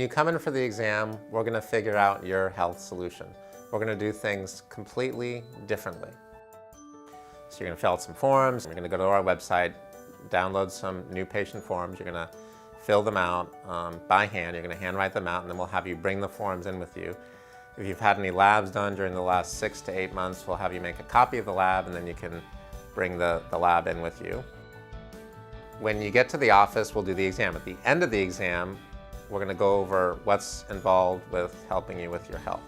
When you come in for the exam, we're going to figure out your health solution. We're going to do things completely differently. So you're going to fill out some forms, you're going to go to our website, download some new patient forms, you're going to fill them out by hand, you're going to handwrite them out, and then we'll have you bring the forms in with you. If you've had any labs done during the last 6 to 8 months, we'll have you make a copy of the lab, and then you can bring the lab in with you. When you get to the office, we'll do the exam. At the end of the exam, we're going to go over what's involved with helping you with your health.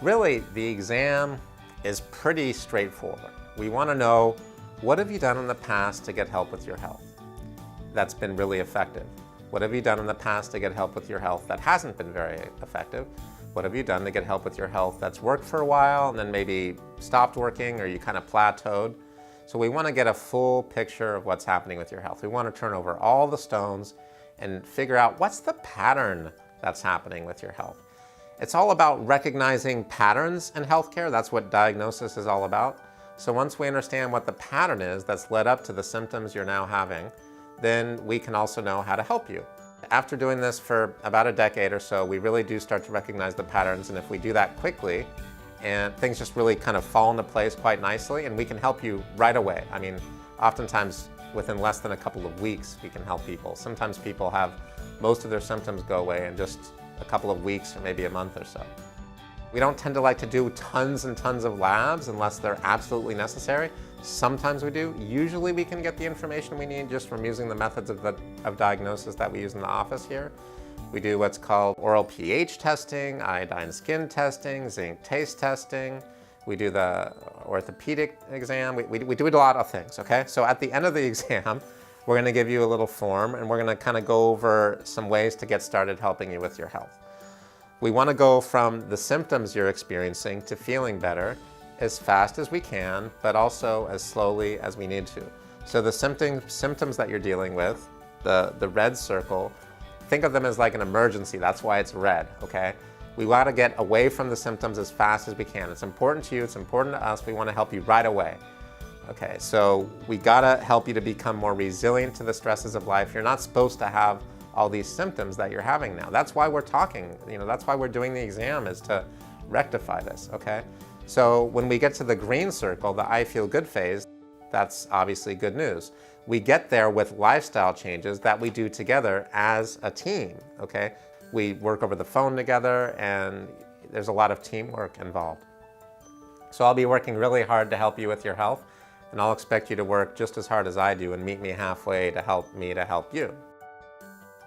Really, the exam is pretty straightforward. We want to know, what have you done in the past to get help with your health that's been really effective? What have you done in the past to get help with your health that hasn't been very effective? What have you done to get help with your health that's worked for a while and then maybe stopped working, or you kind of plateaued? So we want to get a full picture of what's happening with your health. We want to turn over all the stones and figure out what's the pattern that's happening with your health. It's all about recognizing patterns in healthcare. That's what diagnosis is all about. So once we understand what the pattern is that's led up to the symptoms you're now having, then we can also know how to help you. After doing this for about a decade or so, we really do start to recognize the patterns, and if we do that quickly, and things just really kind of fall into place quite nicely, and we can help you right away. I mean, oftentimes within less than a couple of weeks, we can help people. Sometimes people have most of their symptoms go away in just a couple of weeks or maybe a month or so. We don't tend to like to do tons and tons of labs unless they're absolutely necessary. Sometimes we do. Usually we can get the information we need just from using the methods of diagnosis that we use in the office here. We do what's called oral pH testing, iodine skin testing, zinc taste testing. We do the orthopedic exam. We do a lot of things, okay? So at the end of the exam, we're going to give you a little form, and we're going to kind of go over some ways to get started helping you with your health. We want to go from the symptoms you're experiencing to feeling better as fast as we can, but also as slowly as we need to. So the symptoms that you're dealing with, the red circle, think of them as like an emergency. That's why it's red, okay? We want to get away from the symptoms as fast as we can. It's important to you, it's important to us. We want to help you right away. Okay, so we gotta help you to become more resilient to the stresses of life. You're not supposed to have all these symptoms that you're having now. That's why we're talking, that's why we're doing the exam, is to rectify this, okay? So when we get to the green circle, the I feel good phase, that's obviously good news. We get there with lifestyle changes that we do together as a team, okay? We work over the phone together, and there's a lot of teamwork involved. So I'll be working really hard to help you with your health, and I'll expect you to work just as hard as I do and meet me halfway to help me to help you.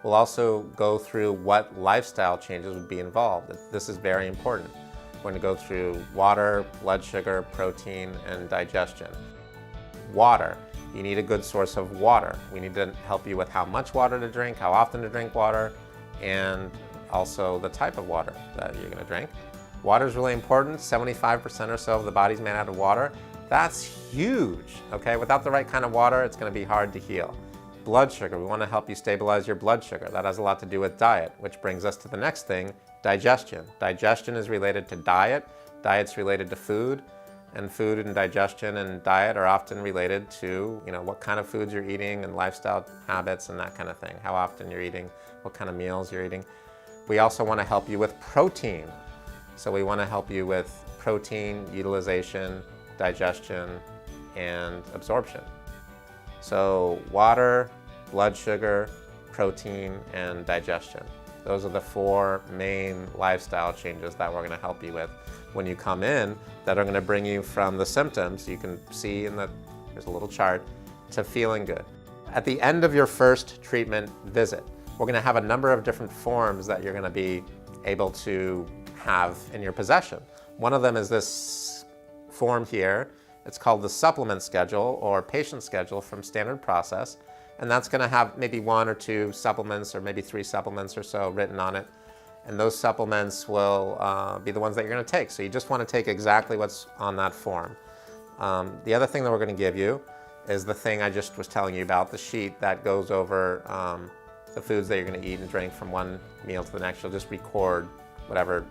We'll also go through what lifestyle changes would be involved. This is very important. We're going to go through water, blood sugar, protein, and digestion. Water. You need a good source of water. We need to help you with how much water to drink, how often to drink water, and also the type of water that you're going to drink. Water is really important. 75% or so of the body's made out of water. That's huge, okay? Without the right kind of water, it's going to be hard to heal. Blood sugar. We want to help you stabilize your blood sugar. That has a lot to do with diet, which brings us to the next thing, digestion. Digestion is related to diet. Diet's related to food. And food and digestion and diet are often related to, what kind of foods you're eating and lifestyle habits and that kind of thing. How often you're eating, what kind of meals you're eating. We also want to help you with protein. So we want to help you with protein utilization, digestion, and absorption. So water, blood sugar, protein, and digestion. Those are the 4 main lifestyle changes that we're going to help you with when you come in, that are going to bring you from the symptoms, you can see there's a little chart, to feeling good. At the end of your first treatment visit, we're going to have a number of different forms that you're going to be able to have in your possession. One of them is this form here. It's called the supplement schedule or patient schedule from Standard Process. And that's going to have maybe 1 or 2 supplements or maybe 3 supplements or so written on it. And those supplements will be the ones that you're going to take. So you just want to take exactly what's on that form. The other thing that we're going to give you is the thing I just was telling you about, the sheet that goes over the foods that you're going to eat and drink from one meal to the next. You'll just record whatever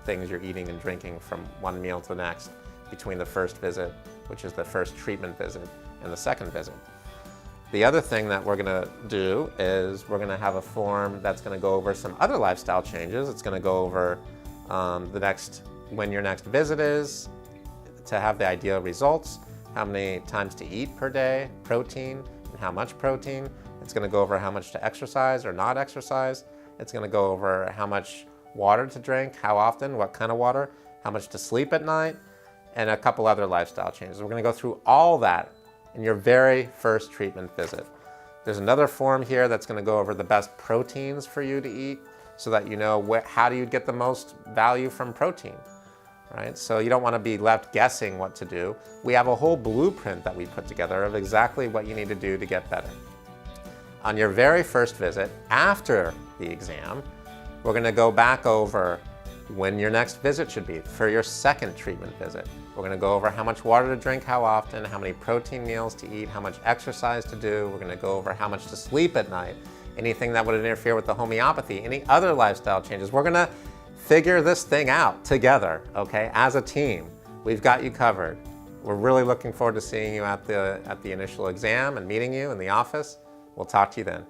things you're eating and drinking from one meal to the next between the first visit, which is the first treatment visit, and the second visit. The other thing that we're going to do is we're going to have a form that's going to go over some other lifestyle changes. It's going to go over when your next visit is, to have the ideal results, how many times to eat per day, protein, and how much protein. It's going to go over how much to exercise or not exercise. It's going to go over how much water to drink, how often, what kind of water, how much to sleep at night, and a couple other lifestyle changes. We're going to go through all that in your very first treatment visit. There's another form here that's going to go over the best proteins for you to eat so that you know how do you get the most value from protein, right? So you don't want to be left guessing what to do. We have a whole blueprint that we put together of exactly what you need to do to get better. On your very first visit, after the exam, we're going to go back over when your next visit should be for your second treatment visit. We're going to go over how much water to drink, how often, how many protein meals to eat, how much exercise to do. We're going to go over how much to sleep at night, anything that would interfere with the homeopathy, any other lifestyle changes. We're going to figure this thing out together, okay, as a team. We've got you covered. We're really looking forward to seeing you at the initial exam and meeting you in the office. We'll talk to you then.